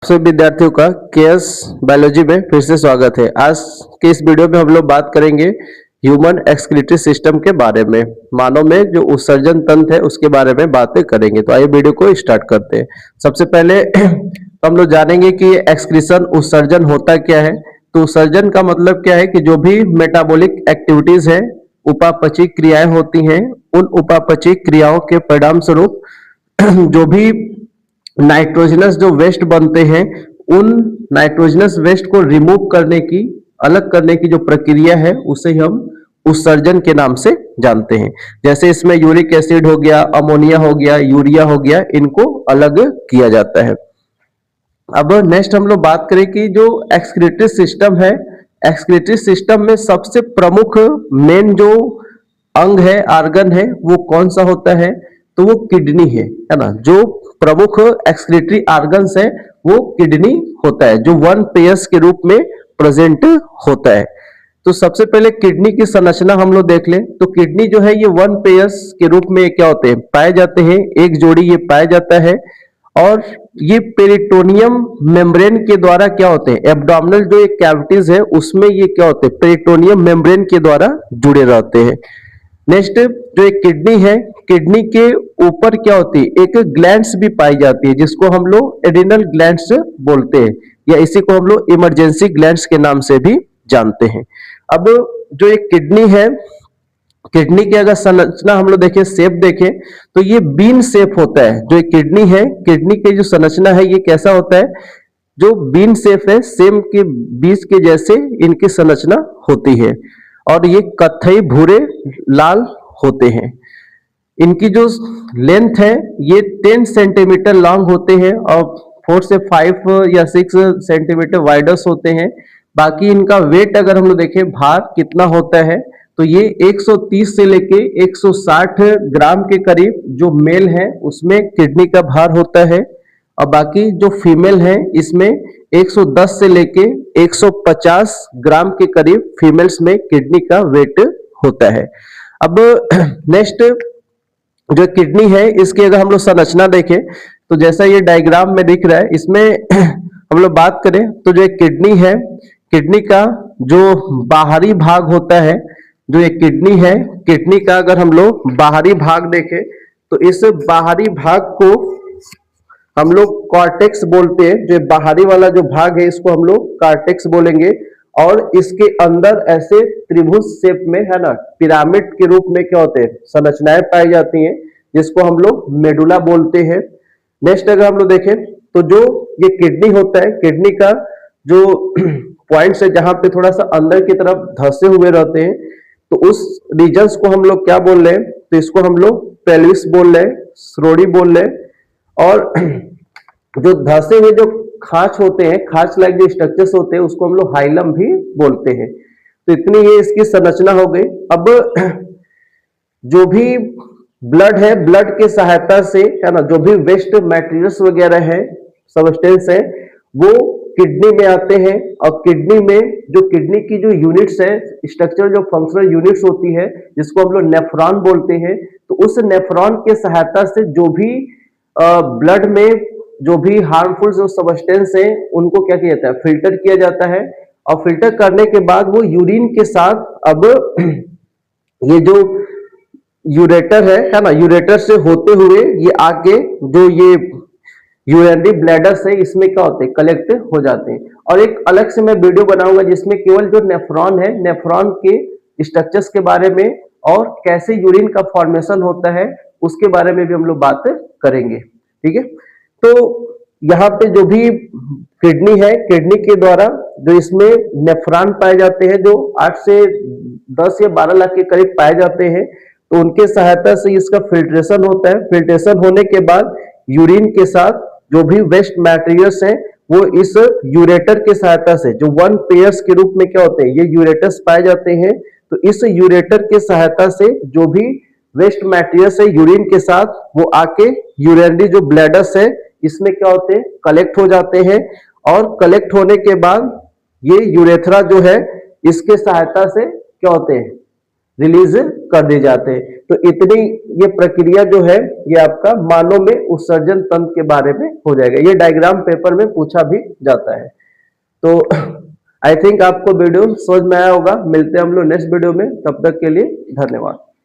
सभी विद्यार्थियों का केएस बायोलॉजी में फिर से स्वागत है। आज के इस वीडियो में हम लोग बात करेंगे ह्यूमन एक्सक्रीटरी सिस्टम के बारे में। मानव में जो उत्सर्जन तंत्र है उसके बारे में बातें करेंगे। तो आइए वीडियो को स्टार्ट करते हैं। सबसे पहले हम लोग जानेंगे कि एक्सक्रीशन उत्सर्जन होता क्या है। तो उत्सर्जन का मतलब क्या है कि जो भी मेटाबॉलिक एक्टिविटीज है, उपापचयी क्रियाएं होती हैं, उन उपापचयी क्रियाओं के परिणाम स्वरूप जो भी नाइट्रोजनस जो वेस्ट बनते हैं, उन नाइट्रोजनस वेस्ट को रिमूव करने की, अलग करने की जो प्रक्रिया है उसे हम उत्सर्जन के नाम से जानते हैं। जैसे इसमें यूरिक एसिड हो गया, अमोनिया हो गया, यूरिया हो गया, इनको अलग किया जाता है। अब नेक्स्ट हम लोग बात करें कि जो एक्सक्रीटरी सिस्टम है, एक्सक्रीटरी सिस्टम में सबसे प्रमुख मेन जो अंग है, आर्गन है, वो कौन सा होता है? तो वो किडनी है ना। जो प्रमुख एक्सक्रीटरी आर्गन्स है वो किडनी होता है, जो वन पेयर्स के रूप में प्रेजेंट होता है। तो सबसे पहले किडनी की संरचना हम लोग देख लें। तो किडनी जो है ये वन पेयर्स के रूप में क्या होते हैं? पाए जाते हैं। एक जोड़ी ये पाया जाता है और ये पेरिटोनियम मेम्ब्रेन के द्वारा क्या होते हैं? एब्डोमिनल जो एक कैविटीज है उसमें ये क्या होते हैं? पेरिटोनियम मेम्ब्रेन के द्वारा जुड़े रहते हैं। नेक्स्ट जो एक किडनी है, किडनी के ऊपर क्या होती है? एक ग्लैंड्स भी पाई जाती है जिसको हम लोग एड्रिनल ग्लैंड्स बोलते हैं, या इसी को हम लोग इमरजेंसी ग्लैंड्स के नाम से भी जानते हैं। अब जो एक किडनी है, किडनी की अगर संरचना हम लोग देखें, शेप देखें, तो ये बीन शेप होता है। जो एक किडनी है, किडनी की जो संरचना है ये कैसा होता है? जो बीन शेप है, सेम के बीज के जैसे इनकी संरचना होती है और ये कत्थई भूरे लाल होते हैं। इनकी जो लेंथ है ये 10 सेंटीमीटर लॉन्ग होते हैं और 4 से 5 या 6 सेंटीमीटर वाइडस होते हैं। बाकी इनका वेट अगर हम लोग देखें, भार कितना होता है, तो ये 130 से लेके 160 ग्राम के करीब जो मेल है उसमें किडनी का भार होता है, और बाकी जो फीमेल है इसमें 110 से लेके 150 ग्राम के करीब फीमेल्स में किडनी का वेट होता है। अब नेक्स्ट जो किडनी है इसकी अगर हम लोग संरचना देखें, तो जैसा ये डायग्राम में दिख रहा है, इसमें हम लोग बात करें तो जो एक किडनी है, किडनी का जो बाहरी भाग होता है, जो एक किडनी है, किडनी का अगर हम लोग बाहरी भाग देखें तो इस बाहरी भाग को हम लोग कॉर्टेक्स बोलते हैं। जो बाहरी वाला जो भाग है इसको हम लोग कॉर्टेक्स बोलेंगे, और इसके अंदर ऐसे त्रिभुज शेप में, है ना, पिरामिड के रूप में क्या होते हैं? संरचनाएं पाई जाती हैं जिसको हम लोग मेडुला बोलते हैं। नेक्स्ट अगर हम लोग देखें तो जो ये किडनी होता है, किडनी का जो पॉइंट्स है जहां पे थोड़ा सा अंदर की तरफ धंसे हुए रहते हैं, तो उस रीजन्स को हम लोग क्या बोल रहे हैं? तो इसको हम लोग पेल्विस बोल रहे हैं, श्रोणि बोल रहे हैं। और जो धंसे हुए जो खांच होते हैं, खांच लाइक जो स्ट्रक्चर्स होते हैं, उसको हम लोग हाइलम भी बोलते हैं। तो इतनी ये इसकी संरचना हो गई। अब जो भी ब्लड है, ब्लड के सहायता से, है ना, जो भी वेस्ट मटेरियल्स वगैरह है, सबस्टेंस है, वो किडनी में आते हैं। और किडनी में जो किडनी की जो यूनिट्स है, स्ट्रक्चर जो फंक्शनल यूनिट्स होती है जिसको हम लोग नेफ्रॉन बोलते हैं, तो उस नेफ्रॉन के सहायता से जो भी ब्लड में जो भी हार्मफुल जो सबस्टेंस है उनको क्या किया जाता है? फिल्टर किया जाता है। और फिल्टर करने के बाद वो यूरिन के साथ, अब ये जो यूरेटर है ना, यूरेटर से होते हुए ये आगे जो ये यूरिनरी ब्लैडर से इसमें क्या होते हैं? कलेक्ट हो जाते हैं। और एक अलग से मैं वीडियो बनाऊंगा जिसमें केवल जो नेफ्रॉन है, नेफ्रॉन के स्ट्रक्चर्स के बारे में और कैसे यूरिन का फॉर्मेशन होता है उसके बारे में भी हम लोग बात करेंगे। ठीक है, तो यहाँ पे जो भी किडनी है, किडनी के द्वारा जो इसमें नेफ्रॉन पाए जाते हैं, जो 8 से 10 या 12 लाख के करीब पाए जाते हैं, तो उनके सहायता से इसका फिल्ट्रेशन होता है। फिल्ट्रेशन होने के बाद यूरिन के साथ जो भी वेस्ट मटेरियल्स हैं वो इस यूरेटर के सहायता से, जो वन पेयर्स के रूप में क्या होते हैं? ये यूरेटर्स पाए जाते हैं। तो इस यूरेटर के सहायता से जो भी वेस्ट मटेरियल्स है यूरिन के साथ, वो आके यूरिनरी जो ब्लैडर्स है इसमें क्या होते हैं? कलेक्ट हो जाते हैं। और कलेक्ट होने के बाद ये यूरेथ्रा जो है इसके सहायता से क्या होते हैं? रिलीज कर दिए जाते हैं। तो इतनी ये प्रक्रिया जो है ये आपका मानव में उत्सर्जन तंत्र के बारे में हो जाएगा। ये डायग्राम पेपर में पूछा भी जाता है। तो आई थिंक आपको वीडियो समझ में आया होगा। मिलते हैं हम लोग नेक्स्ट वीडियो में, तब तक के लिए धन्यवाद।